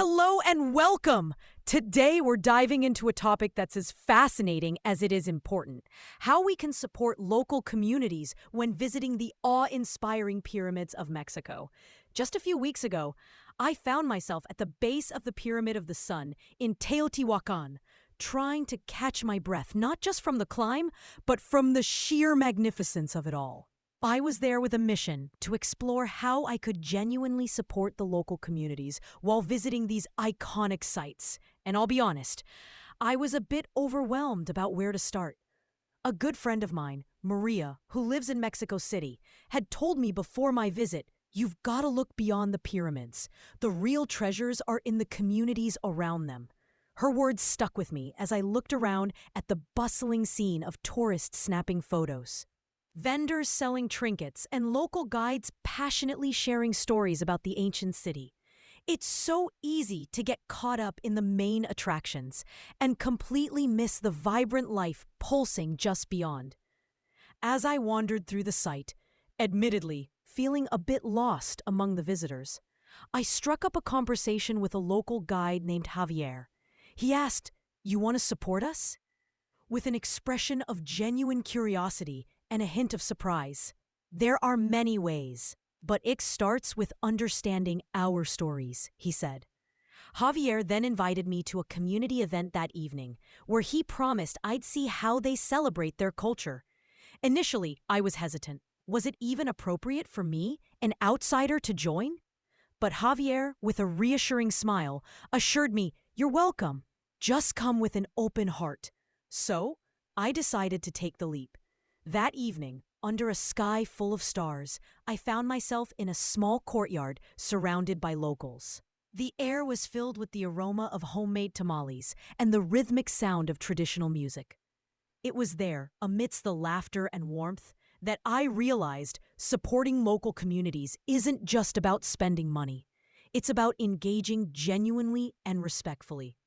Hello and welcome! Today we're diving into a topic that's as fascinating as it is important: how we can support local communities when visiting the awe-inspiring pyramids of Mexico. Just a few weeks ago, I found myself at the base of the Pyramid of the Sun in Teotihuacan, trying to catch my breath not just from the climb, but from the sheer magnificence of it all. I was there with a mission to explore how I could genuinely support the local communities while visiting these iconic sites. And I'll be honest, I was a bit overwhelmed about where to start. A good friend of mine, Maria, who lives in Mexico City, had told me before my visit, "You've got to look beyond the pyramids. The real treasures are in the communities around them." Her words stuck with me as I looked around at the bustling scene of tourists snapping photos. Vendors selling trinkets, and local guides passionately sharing stories about the ancient city. It's so easy to get caught up in the main attractions and completely miss the vibrant life pulsing just beyond. As I wandered through the site, admittedly feeling a bit lost among the visitors, I struck up a conversation with a local guide named Javier. He asked, "You want to support us?" With an expression of genuine curiosity and a hint of surprise. "There are many ways, but it starts with understanding our stories," he said. Javier then invited me to a community event that evening, where he promised I'd see how they celebrate their culture. Initially, I was hesitant. Was it even appropriate for me, an outsider, to join? But Javier, with a reassuring smile, assured me, "You're welcome. Just come with an open heart." So, I decided to take the leap. That evening, under a sky full of stars, I found myself in a small courtyard surrounded by locals. The air was filled with the aroma of homemade tamales and the rhythmic sound of traditional music. It was there, amidst the laughter and warmth, that I realized supporting local communities isn't just about spending money. It's about engaging genuinely and respectfully.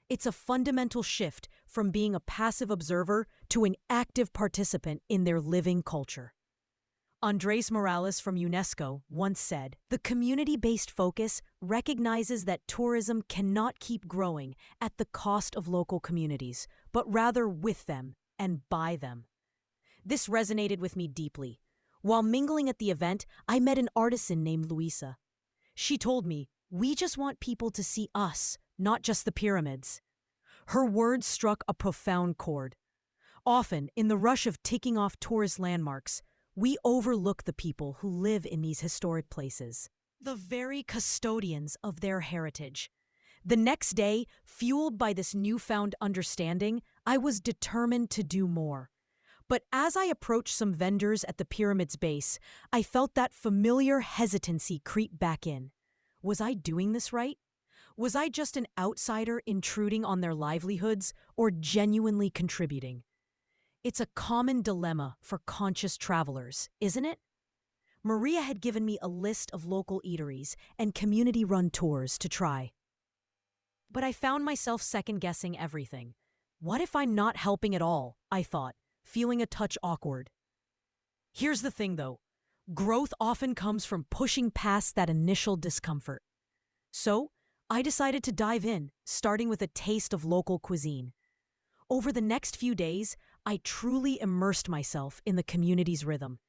It's a fundamental shift from being a passive observer to an active participant in their living culture. Andres Morales from UNESCO once said, "The community-based focus recognizes that tourism cannot keep growing at the cost of local communities, but rather with them and by them." This resonated with me deeply. While mingling at the event, I met an artisan named Luisa. She told me, "We just want people to see us, not just the pyramids." Her words struck a profound chord. Often, in the rush of ticking off tourist landmarks, we overlook the people who live in these historic places, the very custodians of their heritage. The next day, fueled by this newfound understanding, I was determined to do more. But as I approached some vendors at the pyramid's base, I felt that familiar hesitancy creep back in. Was I doing this right? Was I just an outsider intruding on their livelihoods, or genuinely contributing? It's a common dilemma for conscious travelers, isn't it? Maria had given me a list of local eateries and community-run tours to try. But I found myself second-guessing everything. What if I'm not helping at all, I thought, feeling a touch awkward. Here's the thing, though. Growth often comes from pushing past that initial discomfort. So, I decided to dive in, starting with a taste of local cuisine. Over the next few days, I truly immersed myself in the community's rhythm.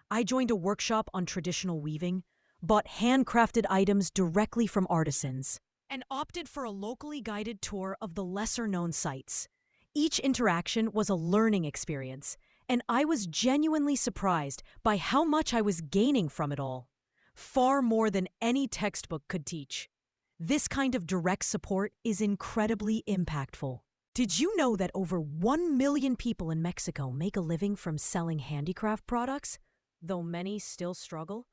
I joined a workshop on traditional weaving, bought handcrafted items directly from artisans, and opted for a locally guided tour of the lesser-known sites. Each interaction was a learning experience, and I was genuinely surprised by how much I was gaining from it all. Far more than any textbook could teach. This kind of direct support is incredibly impactful. Did you know that over 1 million people in Mexico make a living from selling handicraft products, though many still struggle?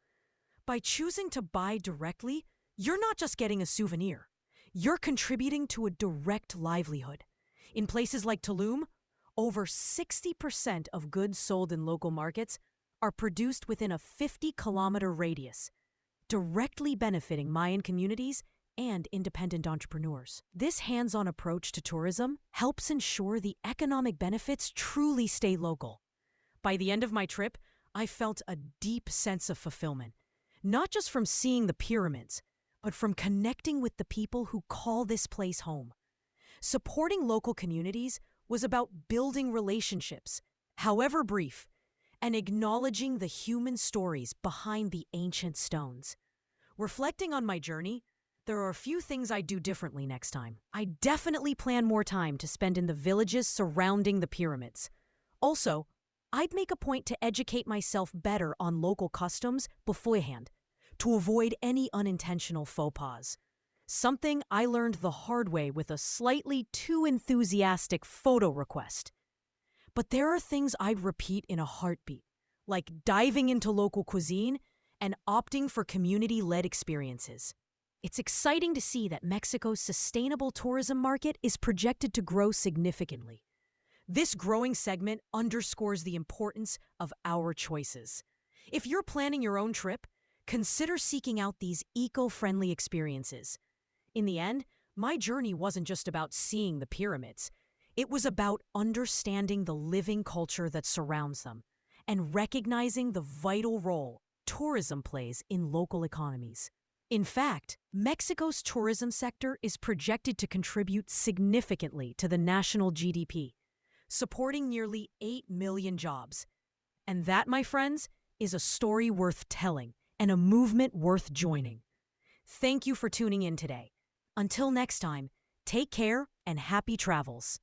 By choosing to buy directly, you're not just getting a souvenir. You're contributing to a direct livelihood. In places like Tulum, over 60% of goods sold in local markets are produced within a 50-kilometer radius, directly benefiting Mayan communities and independent entrepreneurs. This hands-on approach to tourism helps ensure the economic benefits truly stay local. By the end of my trip, I felt a deep sense of fulfillment, not just from seeing the pyramids, but from connecting with the people who call this place home. Supporting local communities was about building relationships, however brief, and acknowledging the human stories behind the ancient stones. Reflecting on my journey, there are a few things I'd do differently next time. I definitely plan more time to spend in the villages surrounding the pyramids. Also, I'd make a point to educate myself better on local customs beforehand, to avoid any unintentional faux pas. Something I learned the hard way with a slightly too enthusiastic photo request. But there are things I'd repeat in a heartbeat, like diving into local cuisine and opting for community-led experiences. It's exciting to see that Mexico's sustainable tourism market is projected to grow significantly. This growing segment underscores the importance of our choices. If you're planning your own trip, consider seeking out these eco-friendly experiences. In the end, my journey wasn't just about seeing the pyramids. It was about understanding the living culture that surrounds them and recognizing the vital role tourism plays in local economies. In fact, Mexico's tourism sector is projected to contribute significantly to the national GDP, supporting nearly 8 million jobs. And that, my friends, is a story worth telling and a movement worth joining. Thank you for tuning in today. Until next time, take care and happy travels.